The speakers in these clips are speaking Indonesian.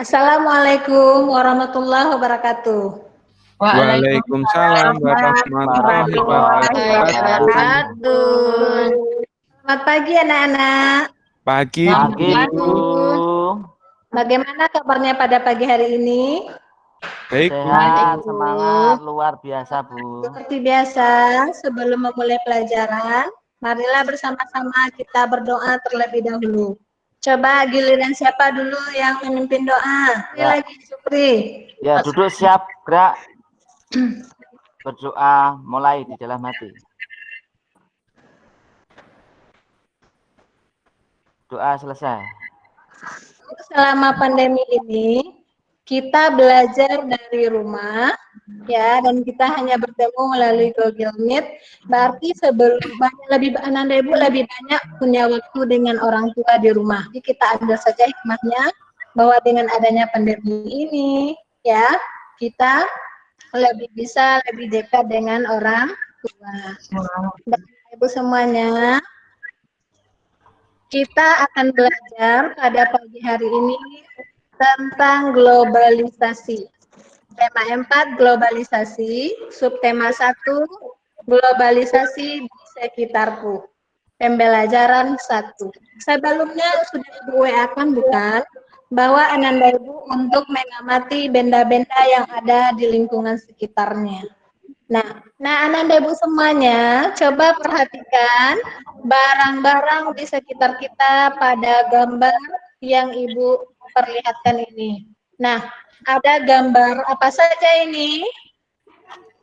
Assalamualaikum warahmatullahi wabarakatuh. Waalaikumsalam warahmatullahi wabarakatuh. Selamat pagi anak-anak. Pagi, Bu. Bagaimana kabarnya pada pagi hari ini? Baik, Bu. Sehat, semangat, luar biasa, Bu. Seperti biasa, sebelum memulai pelajaran, marilah bersama-sama kita berdoa terlebih dahulu. Coba giliran siapa dulu yang memimpin doa? Ya. Lagi Supri. Ya, duduk siap, gerak. Berdoa mulai di dalam hati. Doa selesai. Selama pandemi ini, kita belajar dari rumah, ya, dan kita hanya bertemu melalui Google Meet. Berarti anak ibu lebih banyak punya waktu dengan orang tua di rumah. Jadi kita ambil saja hikmahnya bahwa dengan adanya pandemi ini, ya, kita bisa lebih dekat dengan orang tua. Dan ibu semuanya, kita akan belajar pada pagi hari ini tentang globalisasi. Tema 4, globalisasi. Subtema 1, globalisasi di sekitarku. Pembelajaran 1. Sebelumnya sudah di-WA-kan bukan? Bahwa Ananda Ibu untuk mengamati benda-benda yang ada di lingkungan sekitarnya. Nah, Ananda Ibu semuanya, coba perhatikan barang-barang di sekitar kita pada gambar yang Ibu perlihatkan ini. Nah, ada gambar apa saja ini?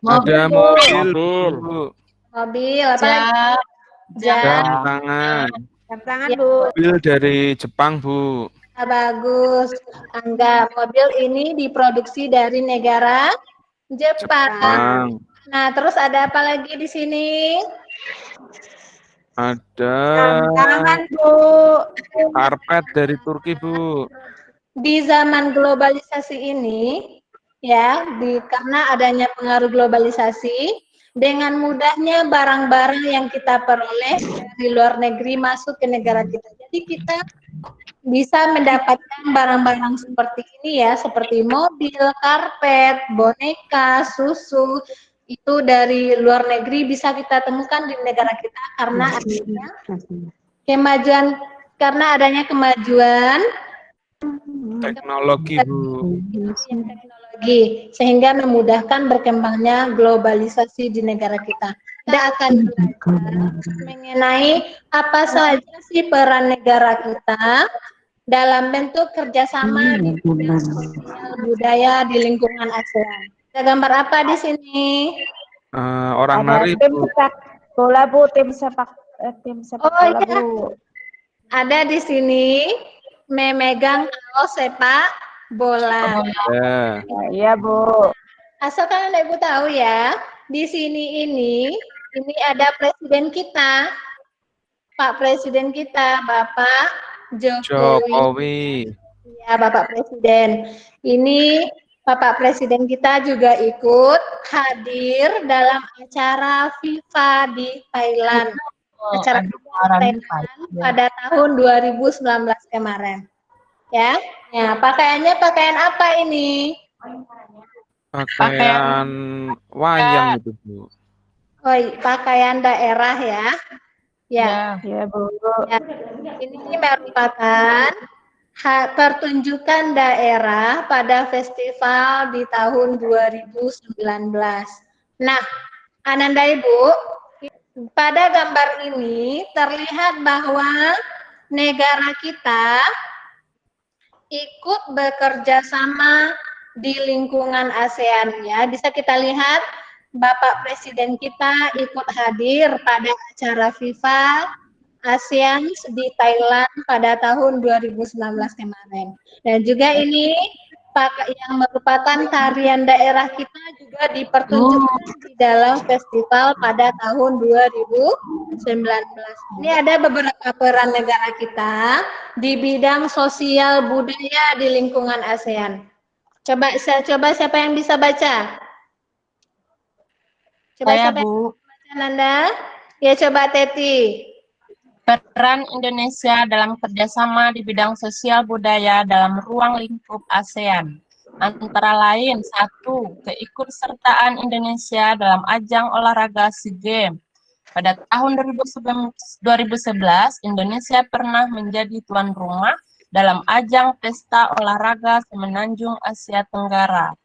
Ada mobil, Bu. Mobil, apa lagi? Jam tangan. Jam tangan, Bu. Mobil dari Jepang, Bu. Nah, bagus. Angga, mobil ini diproduksi dari negara Jepang. Nah, terus ada apa lagi di sini? Ada Tangan, Bu. karpet dari Turki, Bu. Di zaman globalisasi ini, ya, karena adanya pengaruh globalisasi, dengan mudahnya barang-barang yang kita peroleh dari luar negeri masuk ke negara kita. Jadi kita bisa mendapatkan barang-barang seperti ini ya, seperti mobil, karpet, boneka, susu, itu dari luar negeri bisa kita temukan di negara kita karena adanya kemajuan teknologi, Bu. Teknologi, sehingga memudahkan berkembangnya globalisasi di negara kita. Kita akan belajar mengenai apa saja sih peran negara kita dalam bentuk kerjasama di bidang sosial budaya di lingkungan ASEAN. Ada gambar apa di sini? Orang nari, Bu. Bola, Bu, tim sepak bola, iya. Bu. Ada di sini memegang kaos sepak bola. Ya. Iya, Bu. Asalkan Anda Ibu tahu ya, di sini ini ada presiden kita, Pak Presiden kita, Bapak Jokowi. Ya, Bapak Presiden. Ini Bapak Presiden kita juga ikut hadir dalam acara FIFA di Thailand. Acara Thailand pada tahun 2019 kemarin. Ya, pakaiannya pakaian apa ini? Pakaian wayang itu, Bu. Oh, pakaian daerah ya. Ya, Bu. Ya, ini merupakan pertunjukan daerah pada festival di tahun 2019. Nah, Ananda Ibu, pada gambar ini terlihat bahwa negara kita ikut bekerja sama di lingkungan ASEAN ya. Bisa kita lihat Bapak Presiden kita ikut hadir pada acara FIFA ASEAN di Thailand pada tahun 2019 kemarin. Dan juga ini yang merupakan tarian daerah kita juga dipertunjukkan di dalam festival pada tahun 2019. Ini ada beberapa peran negara kita di bidang sosial budaya di lingkungan ASEAN. Coba siapa yang bisa baca? Coba Saya, siapa Bu. yang bisa baca, Nanda? Ya, coba Teti. Peran Indonesia dalam kerjasama di bidang sosial budaya dalam ruang lingkup ASEAN. Antara lain, 1. Keikutsertaan Indonesia dalam ajang olahraga SEA Games. Pada tahun 2011, Indonesia pernah menjadi tuan rumah dalam ajang pesta olahraga semenanjung Asia Tenggara.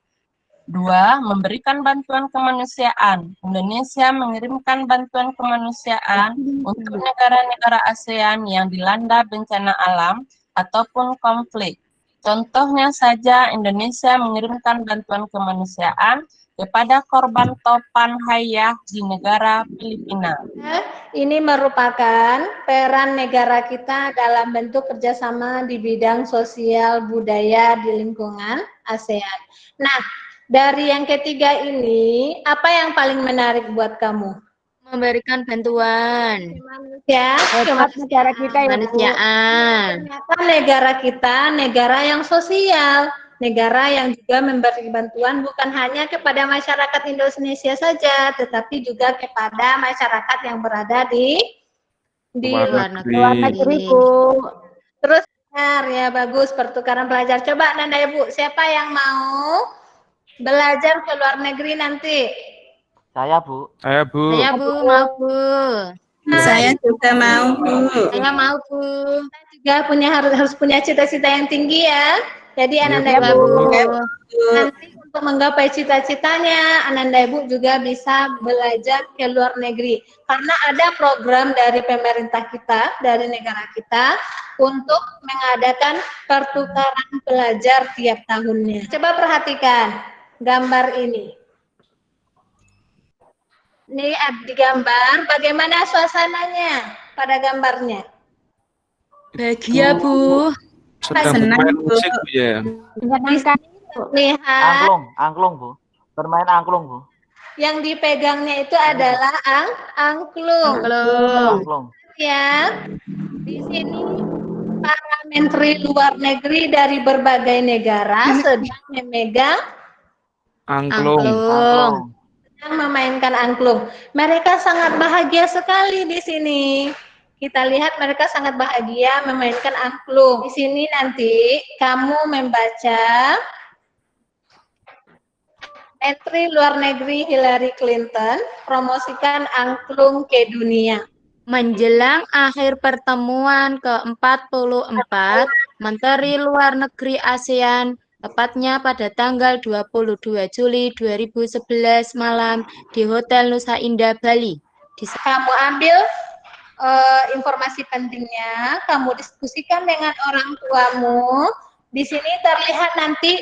2. Memberikan bantuan kemanusiaan. Indonesia mengirimkan bantuan kemanusiaan untuk negara-negara ASEAN yang dilanda bencana alam ataupun konflik. Contohnya saja, Indonesia mengirimkan bantuan kemanusiaan kepada korban topan hayah di negara Filipina. Ini merupakan peran negara kita dalam bentuk kerjasama di bidang sosial budaya di lingkungan ASEAN. Nah, dari yang ketiga ini, apa yang paling menarik buat kamu? Memberikan bantuan Manusia, negara kita ya, Bu. kemanusiaan. ternyata negara kita negara yang sosial, negara yang juga memberi bantuan bukan hanya kepada masyarakat Indonesia saja, tetapi juga kepada masyarakat yang berada di Luar Luar negeri, Bu. Terus ya bagus, pertukaran pelajar. Coba Nanda Ibu, siapa yang mau belajar ke luar negeri nanti? Saya, Bu. Saya, Bu. Saya, Bu, mau, Bu. Saya juga mau, Bu. Saya mau, Bu. Juga harus punya cita-cita yang tinggi ya. Jadi Ananda Ya, Ibu, Bu. nanti untuk menggapai cita-citanya, Ananda Ibu juga bisa belajar ke luar negeri. Karena ada program dari pemerintah kita, dari negara kita, untuk mengadakan pertukaran pelajar tiap tahunnya. Coba perhatikan gambar ini. Ini di gambar, bagaimana suasananya pada gambarnya? Bahagia, Bu. Sedang Senang, bermain Bu. musik, Bu, ya. Lihat, Angklung, Bu. Bermain angklung, Bu. yang dipegangnya itu adalah angklung. Belum. Angklung. Ya, di sini para menteri luar negeri dari berbagai negara sedang memegang, Angklung. Angklung. sedang memainkan angklung. Mereka sangat bahagia sekali di sini. Kita lihat mereka sangat bahagia memainkan angklung. Di sini nanti kamu membaca Menteri Luar Negeri Hillary Clinton promosikan angklung ke dunia. Menjelang akhir pertemuan ke-44 Menteri Luar Negeri ASEAN, tepatnya pada tanggal 22 Juli 2011 malam di Hotel Nusa Indah, Bali. Kamu ambil informasi pentingnya, kamu diskusikan dengan orang tuamu. Di sini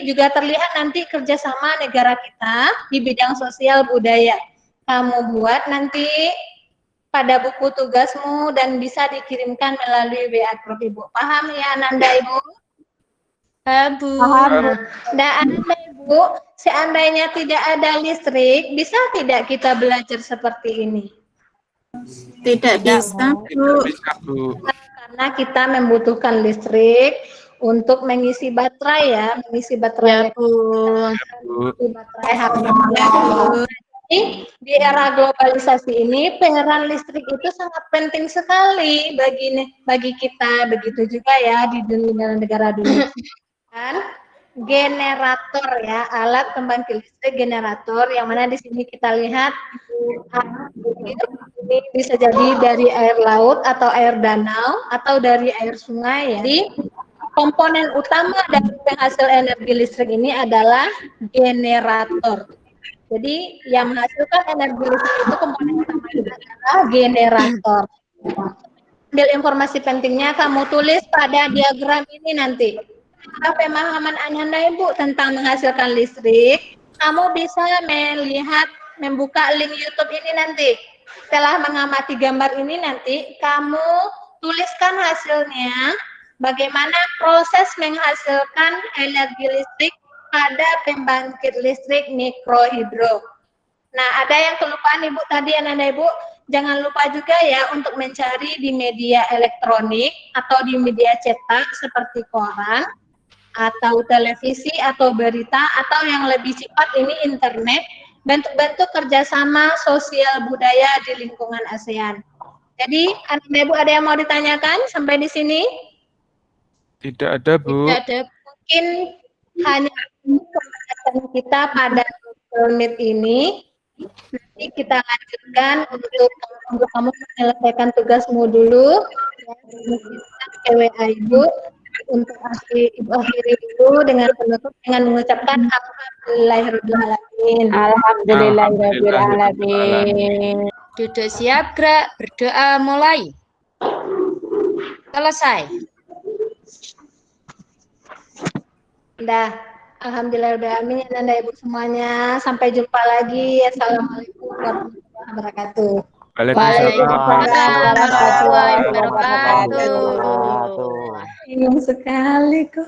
juga terlihat nanti kerjasama negara kita di bidang sosial budaya. Kamu buat nanti pada buku tugasmu dan bisa dikirimkan melalui WA Group Ibu. Paham ya Nanda Ibu? Paham, Bu. Dan Anda Ibu, seandainya tidak ada listrik, bisa tidak kita belajar seperti ini? Tidak bisa, Bu. Tidak bisa, Bu. Karena kita membutuhkan listrik untuk mengisi baterai ya, mengisi baterai. Ya, Bu. Mengisi baterai HP. Jadi, di era globalisasi ini peran listrik itu sangat penting sekali bagi kita, begitu juga ya di negara dunia. Kan generator ya, alat pembangkit listrik generator yang mana di sini kita lihat ini bisa jadi dari air laut atau air danau atau dari air sungai ya. Jadi komponen utama dari penghasil energi listrik ini adalah generator. Jadi yang menghasilkan energi listrik itu komponen utamanya adalah generator. Ambil informasi pentingnya, kamu tulis pada diagram ini nanti. Pemahaman Anda Ibu tentang menghasilkan listrik, kamu bisa membuka link YouTube ini nanti. Setelah mengamati gambar ini nanti, kamu tuliskan hasilnya, bagaimana proses menghasilkan energi listrik pada pembangkit listrik mikrohidro. Nah, ada yang kelupaan Ibu tadi, Anda Ibu, jangan lupa juga ya untuk mencari di media elektronik atau di media cetak seperti koran, atau televisi, atau berita, atau yang lebih cepat ini internet, bentuk-bentuk kerjasama sosial budaya di lingkungan ASEAN. Jadi, anak ibu ada yang mau ditanyakan sampai di sini? Tidak ada, Bu. Tidak ada. Mungkin hanya pembahasan kita pada Google Meet ini. Nanti kita lanjutkan untuk kamu menyelesaikan tugasmu dulu. Ya, WA Ibu. Untuk Ibu akhiri dulu dengan penutup dengan mengucapkan Alhamdulillahirrahmanirrahim. Alhamdulillahirrahmanirrahim. Duduk siap, gerak, berdoa mulai. Selesai. Dah, alhamdulillahirrahmanirrahim Anda Ibu semuanya. Sampai jumpa lagi. Assalamualaikum warahmatullahi wabarakatuh. Waalaikumsalam. Warahmatullahi wabarakatuh. Wabarakatuh. Bingung sekali kok.